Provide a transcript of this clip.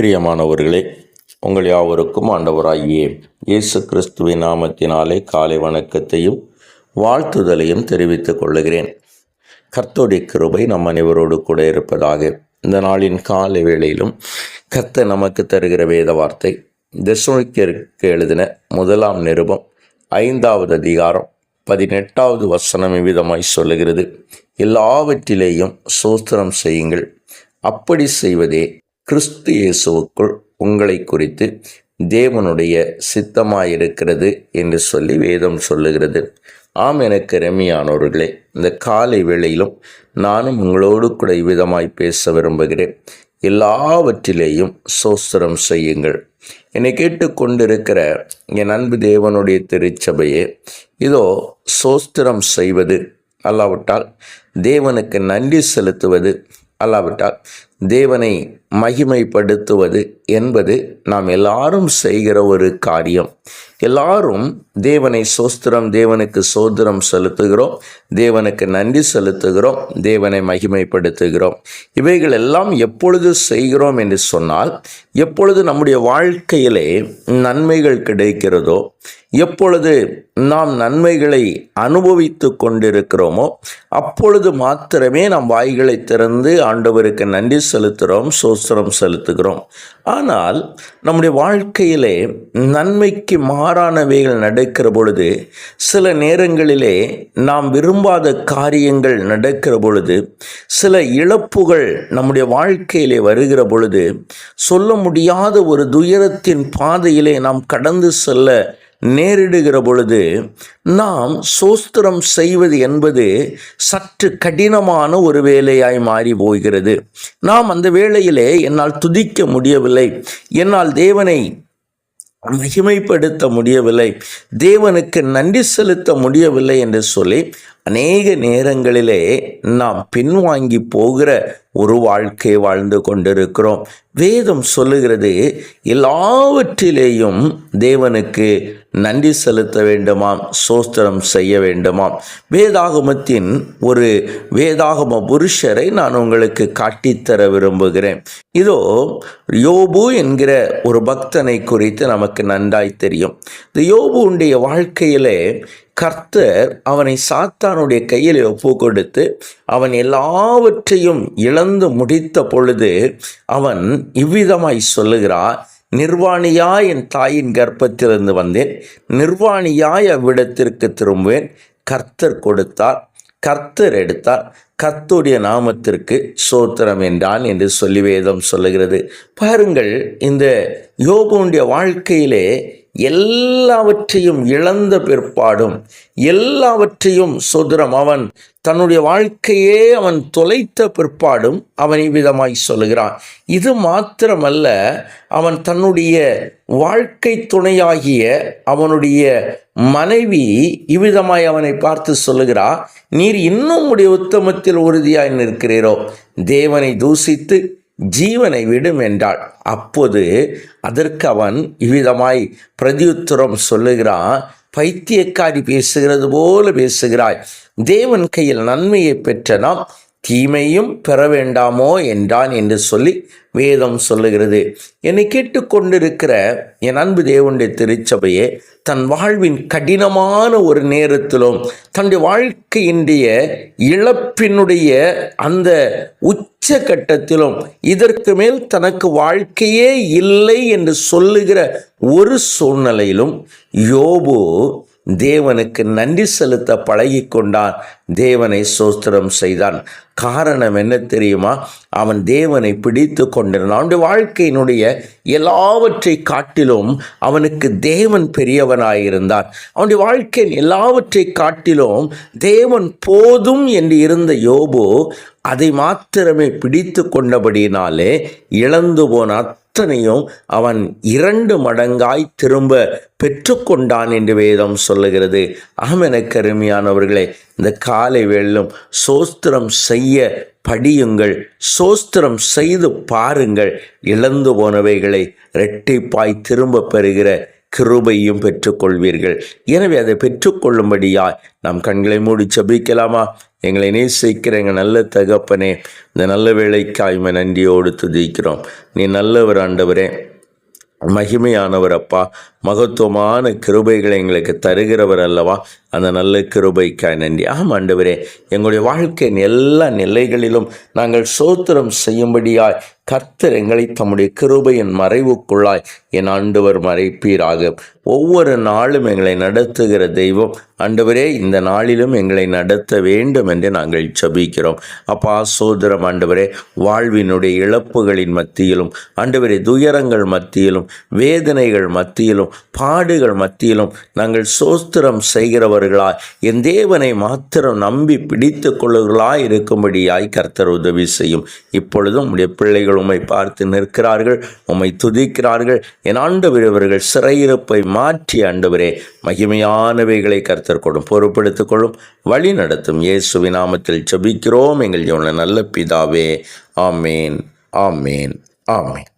பிரியமானவர்களே, உங்கள் யாவருக்கும் ஆண்டவராகிய இயேசு கிறிஸ்துவின் நாமத்தினாலே காலை வணக்கத்தையும் வாழ்த்துதலையும் தெரிவித்துக் கொள்ளுகிறேன். கர்த்தருடைய கிருபை நம் அனைவரோடு கூட இருப்பதாக. இந்த நாளின் காலை வேளையிலும் கர்த்தர் நமக்கு தருகிற வேத வார்த்தை தெசலோனிக்கேயருக்கு எழுதின 1 நிருபம் 5வது அதிகாரம் 18வது வசனம் இவ்விதமாய் சொல்லுகிறது: எல்லாவற்றிலேயும் ஸ்தோத்திரம் செய்யுங்கள், அப்படி செய்வதே கிறிஸ்து இயேசுவுக்குள் உங்களை குறித்து தேவனுடைய சித்தமாயிருக்கிறது என்று சொல்லி வேதம் சொல்லுகிறது. ஆம், எனக்கு ரம்மியானவர்களே, இந்த காலை வேளையிலும் நானும் உங்களோடு கூட இவ்விதமாய் பேச விரும்புகிறேன். எல்லாவற்றிலேயும் ஸ்தோத்திரம் செய்யுங்கள். என்னை கேட்டுக்கொண்டிருக்கிற என் அன்பு தேவனுடைய திருச்சபையே, இதோ ஸ்தோத்திரம் செய்வது அல்லாவிட்டால் தேவனுக்கு நன்றி செலுத்துவது அல்லாவிட்டால் தேவனை மகிமைப்படுத்துவது என்பது நாம் எல்லாரும் செய்கிற ஒரு காரியம். எல்லாரும் தேவனை தேவனுக்கு ஸ்தோத்திரம் செலுத்துகிறோம், தேவனுக்கு நன்றி செலுத்துகிறோம், தேவனை மகிமைப்படுத்துகிறோம். இவைகள் எல்லாம் எப்பொழுது செய்கிறோம் என்று சொன்னால், எப்பொழுது நம்முடைய வாழ்க்கையிலே நன்மைகள் கிடைக்கிறதோ, எப்பொழுது நாம் நன்மைகளை அனுபவித்து கொண்டிருக்கிறோமோ, அப்பொழுது மாத்திரமே நாம் வாய்களை திறந்து ஆண்டவருக்கு நன்றி செலுத்துகிறோம், ஸ்தோத்திரம் செலுத்துகிறோம். ஆனால் நம்முடைய வாழ்க்கையிலே நன்மைக்கு மாறானவைகள் நடக்கிற பொழுது, சில நேரங்களிலே நாம் விரும்பாத காரியங்கள் நடக்கிற பொழுது, சில இழப்புகள் நம்முடைய வாழ்க்கையிலே வருகிற பொழுது, சொல்ல முடியாத ஒரு துயரத்தின் பாதையிலே நாம் கடந்து செல்ல நேரிடுகிற பொழுது, நாம் ஸ்தோத்திரம் செய்வது என்பது சற்று கடினமான ஒரு வேலையாய் மாறி போகிறது. நாம் அந்த வேளையிலே என்னால் துதிக்க முடியவில்லை, என்னால் தேவனை மகிமைப்படுத்த முடியவில்லை, தேவனுக்கு நன்றி செலுத்த முடியவில்லை என்று சொல்லி அநேக நேரங்களிலே நாம் பின்வாங்கி போகிற ஒரு வாழ்க்கை வாழ்ந்து கொண்டிருக்கிறோம். வேதம் சொல்லுகிறது, எல்லாவற்றிலேயும் தேவனுக்கு நன்றி செலுத்த வேண்டுமாம், ஸ்தோத்திரம் செய்ய வேண்டுமாம். வேதாகமத்தின் ஒரு வேதாகம புருஷரை நான் உங்களுக்கு காட்டித்தர விரும்புகிறேன். இதோ யோபு என்கிற ஒரு பக்தனை குறித்து நமக்கு நன்றாய் தெரியும். இந்த யோபுடைய வாழ்க்கையிலே கர்த்தர் அவனை சாத்தானுடைய கையில் ஒப்பு கொடுத்து அவன் எல்லாவற்றையும் இழந்து முடித்த பொழுது அவன் இவ்விதமாய் சொல்லுகிறான்: நிர்வாணியாய் என் தாயின் கர்ப்பத்திலிருந்து வந்தேன், நிர்வாணியாய் அவ்விடத்திற்கு திரும்புவேன். கர்த்தர் கொடுத்தார், கர்த்தர் எடுத்தார், கர்த்தருடைய நாமத்திற்கு ஸ்தோத்திரம் என்றான் என்று சொல்லி வேதம் சொல்லுகிறது. பாருங்கள், இந்த யோபுடைய வாழ்க்கையிலே எல்லாவற்றையும் இழந்த பிற்பாடும், எல்லாவற்றையும் அவன் தன்னுடைய வாழ்க்கையே அவன் தொலைத்த பிற்பாடும் அவன் இவ்விதமாய் சொல்லுகிறான். இது மாத்திரமல்ல, அவன் தன்னுடைய வாழ்க்கை துணையாகிய அவனுடைய மனைவி இவ்விதமாய் அவனை பார்த்து சொல்லுகிறார்: நீர் இன்னும் உடைய உத்தமத்தில் உறுதியாய் நிற்கிறீரோ, தேவனை தூசித்து ஜீவனை விடும் என்றாள். அப்போது அதற்கு அவன் இவ்விதமாய் பிரதியுத்தரம் சொல்லுகிறான்: பைத்தியக்காரி பேசுகிறது போல பேசுகிறாய், தேவன் கையில் நன்மையை பெற்ற நாம் தீமையும் பெற வேண்டாமோ என்றான் என்று சொல்லி வேதம் சொல்லுகிறது. என்னை கேட்டுக்கொண்டிருக்கிற என் அன்பு தேவனுடைய திருச்சபையே, தன் வாழ்வின் கடினமான ஒரு நேரத்திலும், தன்னுடைய வாழ்க்கையினுடைய இழப்பினுடைய அந்த உச்சகட்டத்திலும், இதற்கு மேல் தனக்கு வாழ்க்கையே இல்லை என்று சொல்லுகிற ஒரு சூழ்நிலையிலும் யோபு தேவனுக்கு நன்றி செலுத்த பழகி கொண்டான், தேவனை ஸ்தோத்திரம் செய்தான். காரணம் என்ன தெரியுமா? அவன் தேவனை பிடித்து கொண்டிருந்தான். அவனுடைய வாழ்க்கையினுடைய எல்லாவற்றை காட்டிலும் அவனுக்கு தேவன் பெரியவனாயிருந்தான். அவனுடைய வாழ்க்கையின் எல்லாவற்றை காட்டிலும் தேவன் போதும் என்று இருந்த யோபு அதை மாத்திரமே பிடித்து கொண்டபடியினாலே இழந்து போன அத்தனையும் அவன் 2 மடங்காய் திரும்ப பெற்றுக்கொண்டான் என்று வேதம் சொல்லுகிறது. ஆம், எனக்கு அருமையானவர்களே, இந்த காலை வேளையிலும் ஸ்தோத்திரம் செய்ய படியுங்கள், ஸ்தோத்திரம் செய்து பாருங்கள். இழந்து போனவைகளை இரட்டிப்பாய் திரும்ப பெறுகிற கிருபையும் பெற்றுக்கொள்வீர்கள். எனவே அதை பெற்றுக்கொள்ளும்படியாய் நாம் கண்களை மூடி ஜெபிக்கலாமா? எங்களை நேசிக்கிற எங்கள் நல்ல தகப்பனே, இந்த நல்ல வேளைக்காய் நன்றியோடு துதிக்கிறோம். நீ நல்லவர் ஆண்டவரே, மகிமையானவர் அப்பா. மகத்துவமான கிருபைகளை எங்களுக்கு தருகிறவர் அல்லவா? அந்த நல்ல கிருபைக்காய் நன்றி. ஆண்டவரே, எங்களுடைய வாழ்க்கையின் எல்லா நிலைகளிலும் நாங்கள் ஸ்தோத்திரம் செய்யும்படியாய் கர்த்தர் எங்களை தம்முடைய கிருபையின் மறைவுக்குள்ளாய் என் ஆண்டவர் மறைப்பீராக. ஒவ்வொரு நாளும் எங்களை நடத்துகிற தெய்வம் ஆண்டவரே, இந்த நாளிலும் எங்களை நடத்த வேண்டும் என்று நாங்கள் ஜெபிக்கிறோம். அப்பா சோதரம் ஆண்டவரே, வாழ்வினுடைய இழப்புகளின் மத்தியிலும் ஆண்டவரே, துயரங்கள் மத்தியிலும், வேதனைகள் மத்தியிலும், பாடுகள் மத்தியிலும் நாங்கள் ஸ்தோத்திரம் செய்கிறவர்களாய், என் தேவனை மாத்திரம் நம்பி பிடித்து கொள்ளுகளாய் இருக்கும்படியாய் கர்த்தர் உதவி செய்யும். இப்பொழுதும் உம்முடைய பிள்ளைகள் உம்மை பார்த்து நிற்கிறார்கள், உம்மை துதிக்கிறார்கள். என் ஆண்டவர், இவர்கள் சிறையிருப்பை மாற்றி ஆண்டவரே மகிமையானவைகளை கர்த்தர் கொடும், பொறுப்பெடுத்துக் கொள்ளும், வழி நடத்தும். இயேசுவின் நாமத்தில் ஜெபிக்கிறோம் எங்கள் நல்ல பிதாவே. ஆமேன், ஆமேன், ஆமேன்.